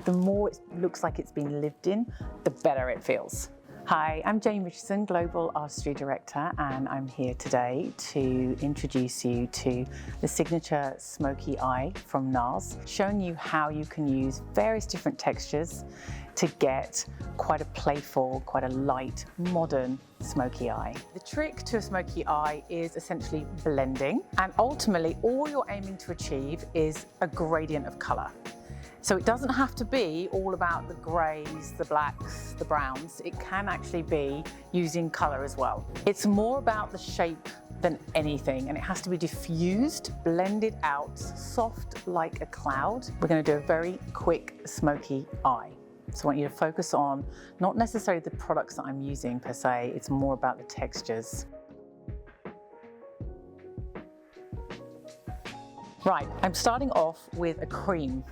fact, the more it looks like it's been lived in, the better it feels. Hi, I'm Jane Richardson, Global Artistry Director, and I'm here today to introduce you to the signature Smoky eye from Nars, showing you how you can use various different textures to get quite a playful, quite a light, modern smoky eye. The trick to a smoky eye is essentially blending, and ultimately all you're aiming to achieve is a gradient of colour. So it doesn't have to be all about the greys, the blacks, the browns. It can actually be using colour as well. It's more about the shape than anything, and it has to be diffused, blended out, soft like a cloud. We're going to do a very quick smoky eye. So I want you to focus on not necessarily the products that I'm using per se, it's more about the textures. Right, I'm starting off with a cream.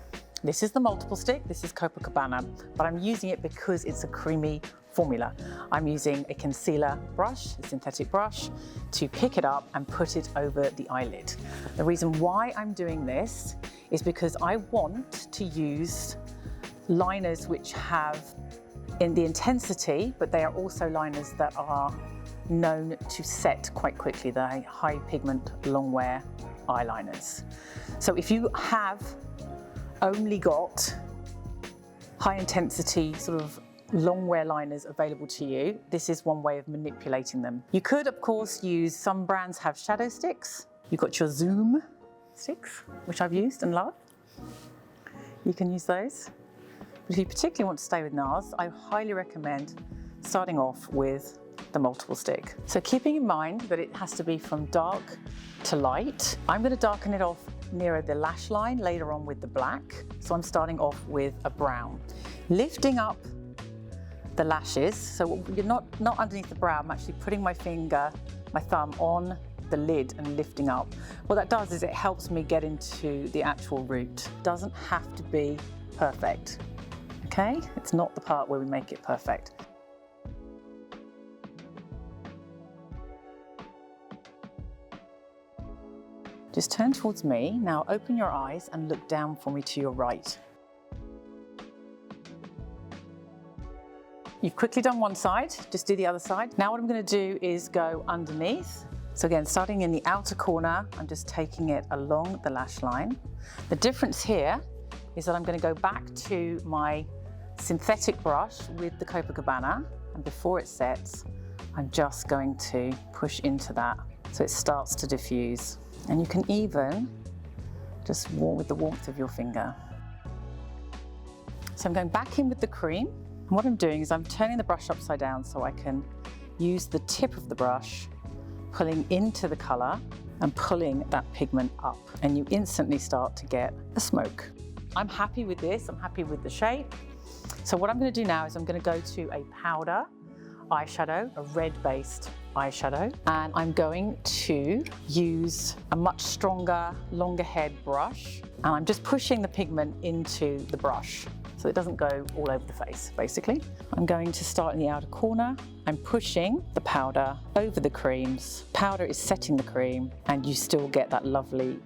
This is the multiple stick, this is Copacabana, but I'm using it because it's a creamy formula. I'm using a concealer brush, a synthetic brush, to pick it up and put it over the eyelid. The reason why I'm doing this is because I want to use liners which have in the intensity, but they are also liners that are known to set quite quickly. They're high pigment, long wear eyeliners. So if you have only got high intensity sort of long wear liners available to you, this is one way of manipulating them. You could of course use, some brands have shadow sticks. You've got your Zoom sticks, which I've used and love. You can use those. But if you particularly want to stay with Nars, I highly recommend starting off with the multiple stick. So keeping in mind that it has to be from dark to light, I'm going to darken it off nearer the lash line later on with the black. So I'm starting off with a brown. Lifting up the lashes, so you're not underneath the brow, I'm actually putting my finger, my thumb on the lid and lifting up. What that does is it helps me get into the actual root. It doesn't have to be perfect, okay? It's not the part where we make it perfect. Just turn towards me. Now open your eyes and look down for me to your right. You've quickly done one side, just do the other side. Now what I'm going to do is go underneath. So again, starting in the outer corner, I'm just taking it along the lash line. The difference here is that I'm going to go back to my synthetic brush with the Copacabana, and before it sets, I'm just going to push into that so it starts to diffuse. And you can even just warm with the warmth of your finger. So I'm going back in with the cream. And what I'm doing is I'm turning the brush upside down so I can use the tip of the brush, pulling into the colour and pulling that pigment up. And you instantly start to get a smoke. I'm happy with this, I'm happy with the shape. So what I'm going to do now is I'm going to go to a powder eyeshadow, a red-based eyeshadow, and I'm going to use a much stronger, longer head brush, and I'm just pushing the pigment into the brush so it doesn't go all over the face, basically. I'm going to start in the outer corner. I'm pushing the powder over the creams. Powder is setting the cream, and you still get that lovely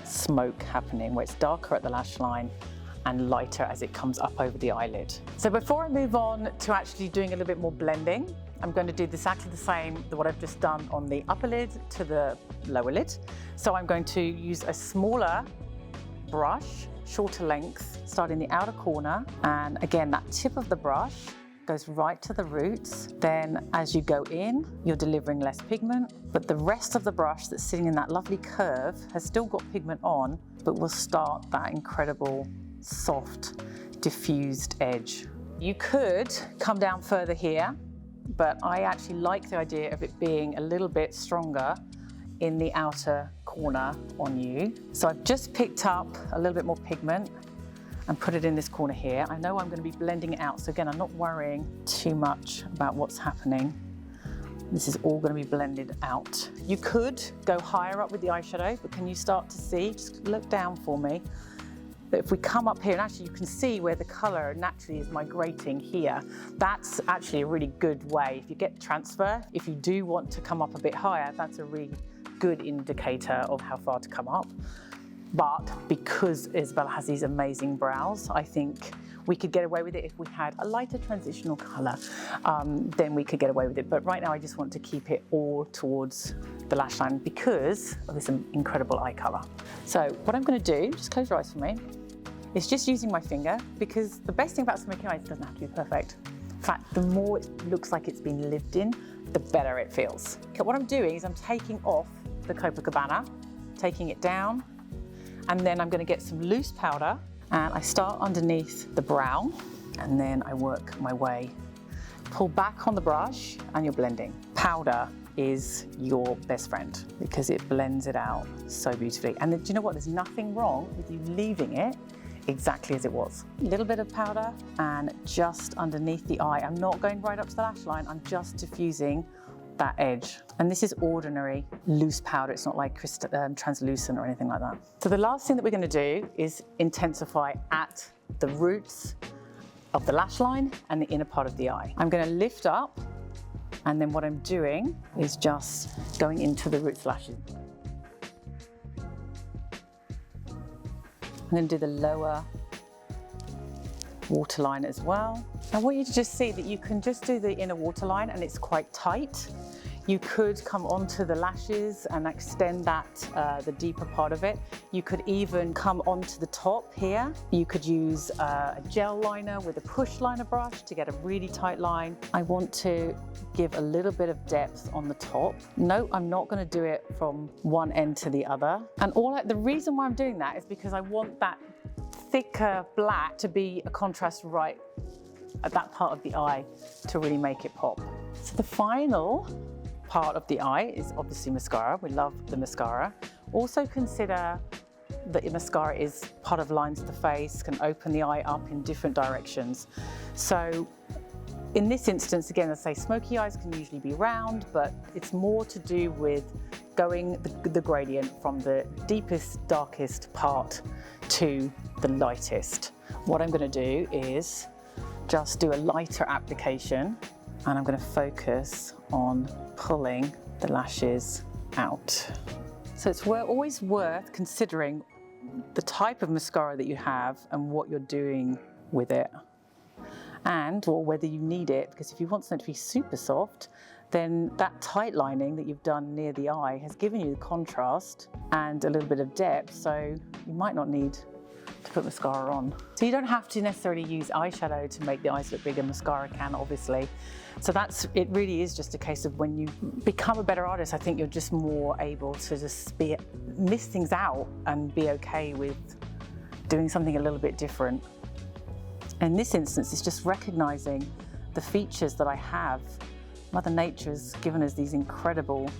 smoke happening where it's darker at the lash line and lighter as it comes up over the eyelid. So before I move on to actually doing a little bit more blending, I'm going to do exactly the same, what I've just done on the upper lid to the lower lid. So I'm going to use a smaller brush, shorter length, start in the outer corner, and again that tip of the brush goes right to the roots. Then as you go in, you're delivering less pigment, but the rest of the brush that's sitting in that lovely curve has still got pigment on, but will start that incredible soft diffused edge. You could come down further here, but I actually like the idea of it being a little bit stronger in the outer corner on you. So I've just picked up a little bit more pigment and put it in this corner here. I know I'm going to be blending it out, so again, I'm not worrying too much about what's happening. This is all going to be blended out. You could go higher up with the eyeshadow, but can you start to see? Just look down for me. But if we come up here, and actually you can see where the colour naturally is migrating here, that's actually a really good way. If you get transfer, if you do want to come up a bit higher, that's a really good indicator of how far to come up. But because Isabella has these amazing brows, I think we could get away with it if we had a lighter transitional color, then we could get away with it. But right now I just want to keep it all towards the lash line because of this incredible eye color. So what I'm going to do, just close your eyes for me, is just using my finger, because the best thing about smoky eyes, it doesn't have to be perfect. In fact, the more it looks like it's been lived in, the better it feels. Okay, what I'm doing is I'm taking off the Copacabana, taking it down, and then I'm going to get some loose powder, and I start underneath the brow, and then I work my way. Pull back on the brush, and you're blending. Powder is your best friend because it blends it out so beautifully. And then, do you know what? There's nothing wrong with you leaving it exactly as it was. A little bit of powder and just underneath the eye. I'm not going right up to the lash line, I'm just diffusing that edge. And this is ordinary loose powder, it's not like translucent or anything like that. So the last thing that we're going to do is intensify at the roots of the lash line and the inner part of the eye. I'm going to lift up, and then what I'm doing is just going into the roots lashes. I'm going to do the lower waterline as well. I want you to just see that you can just do the inner waterline and it's quite tight. You could come onto the lashes and extend that, the deeper part of it. You could even come onto the top here. You could use a gel liner with a push liner brush to get a really tight line. I want to give a little bit of depth on the top. No, I'm not going to do it from one end to the other. And the reason why I'm doing that is because I want that thicker black to be a contrast right at that part of the eye to really make it pop. So the final part of the eye is obviously mascara. We love the mascara. Also consider that your mascara is part of lines of the face, can open the eye up in different directions. So in this instance, again, let's say smoky eyes can usually be round, but it's more to do with going the gradient from the deepest, darkest part to the lightest. What I'm going to do is just do a lighter application, and I'm going to focus on pulling the lashes out. So it's always worth considering the type of mascara that you have and what you're doing with it, or whether you need it, because if you want something to be super soft, then that tight lining that you've done near the eye has given you the contrast and a little bit of depth, so you might not need to put mascara on. So you don't have to necessarily use eyeshadow to make the eyes look bigger. Mascara can, obviously. So it really is just a case of when you become a better artist, I think you're just more able to just miss things out and be okay with doing something a little bit different. In this instance, it's just recognizing the features that I have. Mother Nature has given us these incredible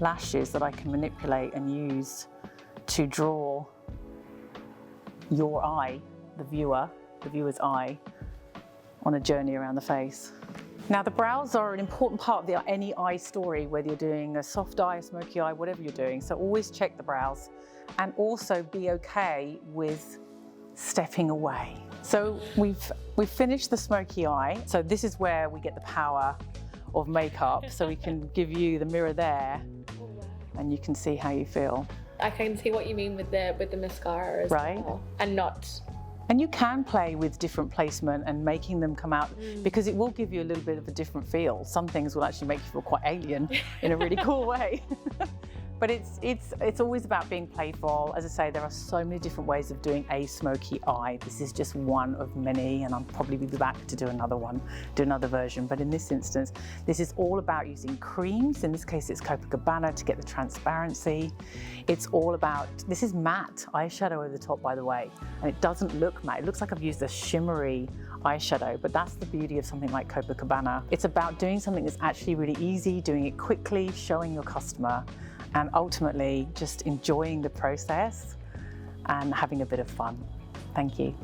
lashes that I can manipulate and use to draw your eye, the viewer's eye, on a journey around the face. Now, the brows are an important part of any eye story, whether you're doing a soft eye, a smoky eye, whatever you're doing. So always check the brows, and also be okay with stepping away. So we've finished the smoky eye. So this is where we get the power of makeup. So we can give you the mirror there, and you can see how you feel. I can see what you mean with the mascara as well. And you can play with different placement and making them come out, because it will give you a little bit of a different feel. Some things will actually make you feel quite alien in a really cool way. But it's always about being playful. As I say, there are so many different ways of doing a smoky eye. This is just one of many, and I'll probably be back to do another version. But in this instance, this is all about using creams. In this case, it's Copacabana to get the transparency. It's all about, this is matte eyeshadow over the top, by the way, and it doesn't look matte. It looks like I've used a shimmery eyeshadow, but that's the beauty of something like Copacabana. It's about doing something that's actually really easy, doing it quickly, showing your customer, and ultimately just enjoying the process and having a bit of fun. Thank you.